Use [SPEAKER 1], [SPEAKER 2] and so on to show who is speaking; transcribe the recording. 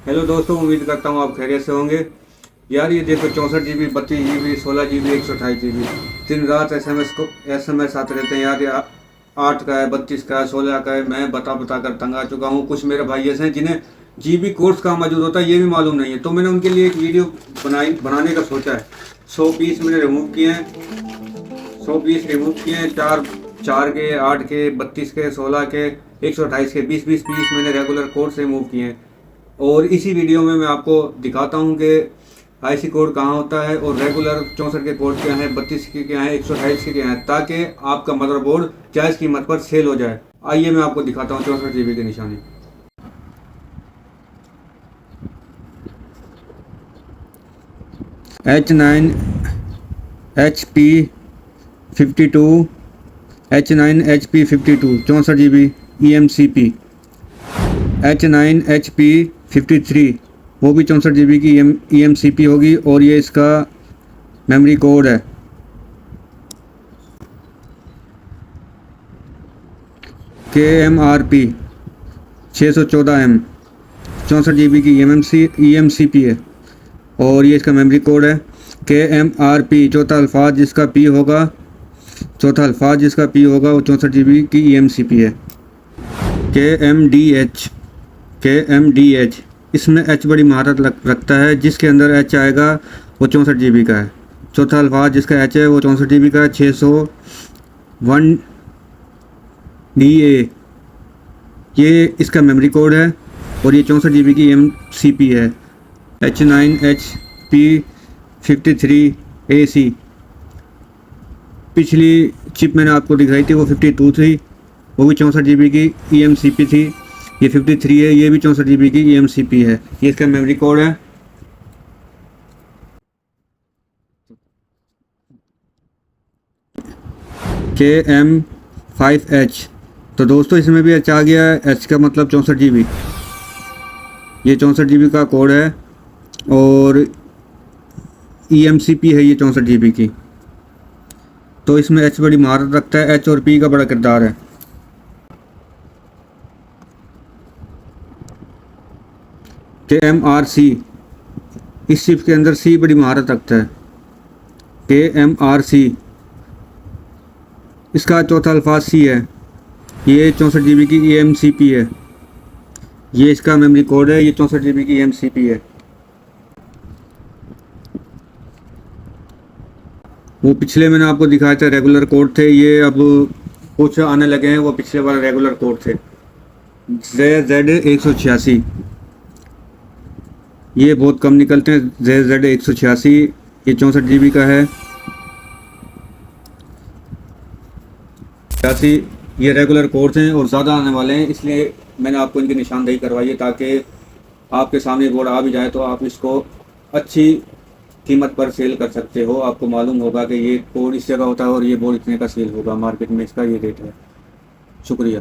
[SPEAKER 1] Hello दोस्तों, उम्मीद करता हूँ आप खैरियत से होंगे। यार ये देखो 64 GB, 32 GB, 16 GB, 128 GB, दिन रात एसएमएस आते रहते हैं यार। 8 का है, 32 का है, 16 का है। मैं बता बता कर तंग आ चुका हूँ। कुछ मेरे भाई ऐसे हैं जिन्हें जीबी कोर्स कहाँ मौजूद होता है ये भी मालूम नहीं है, तो मैंने उनके लिए एक वीडियो बनाने का सोचा है। 100 पीस मैंने रिमूव किए हैं। 100 पीस रिमूव किए हैं, चार चार के, 8 के, 32 के, 16 के, 128 के, 20-20 पीस मैंने रेगुलर कोड से रिमूव किए हैं। और इसी वीडियो में मैं आपको दिखाता हूँ कि आईसी कोड कहाँ होता है और रेगुलर 64 के कोड क्या हैं, 32 के क्या हैं, 128 के क्या हैं, ताकि आपका मदरबोर्ड जायज़ कीमत पर सेल हो जाए। आइए मैं आपको दिखाता हूँ 64 GB की निशानी। H9 HP52, H9 HP52 64 GB EMCP। H9 HP53 वो भी 64 GB की EMCP होगी और ये इसका मेमोरी कोड है। KMRP 614M 64 GB की EMCP है और ये इसका मेमोरी कोड है। KMRP चौथा अल्फाज जिसका P होगा वो 64 GB की EMCP है। KMDH इसमें H बड़ी महारत रखता है, जिसके अंदर H आएगा वो 64 GB का है। चौथा अल्फाज जिसका H है वो 64 GB का है। 601 DA ये इसका मेमोरी कोड है और ये 64 GB की EMCP है। H9 HP53 AC पिछली चिप मैंने आपको दिखाई थी वो 52 थी, वो भी 64 GB की EMCP थी। ये 53 है, ये भी 64 GB की EMCP है। ये इसका मेमोरी कोड है। KM5H तो दोस्तों इसमें भी H आ गया है। H का मतलब 64 GB। ये 64 GB का कोड है और EMCP है ये 64 GB की। तो इसमें H बड़ी महारत रखता है। H और P का बड़ा किरदार है। KMRC इस चिप के अंदर C बड़ी महारत रखता है। KMRC इसका चौथा अल्फाज C है। ये 64 GB की EMCP है। ये इसका मेमोरी कोड है। ये 64 GB की EMCP है। वो पिछले मैंने आपको दिखाया था रेगुलर कोड थे, ये अब कुछ आने लगे हैं। वो पिछले वाले रेगुलर कोड थे। ZZ186 ये बहुत कम निकलते हैं। ZZ186 ये 64 GB का है। 86 ये रेगुलर कोड्स हैं और ज़्यादा आने वाले हैं, इसलिए मैंने आपको इनकी निशानदेही करवाई है ताकि आपके सामने बोर्ड आ भी जाए तो आप इसको अच्छी कीमत पर सेल कर सकते हो। आपको मालूम होगा कि ये कोड इस जगह होता है और ये बोर्ड इतने का सेल होगा। मार्केट में इसका ये रेट है। शुक्रिया।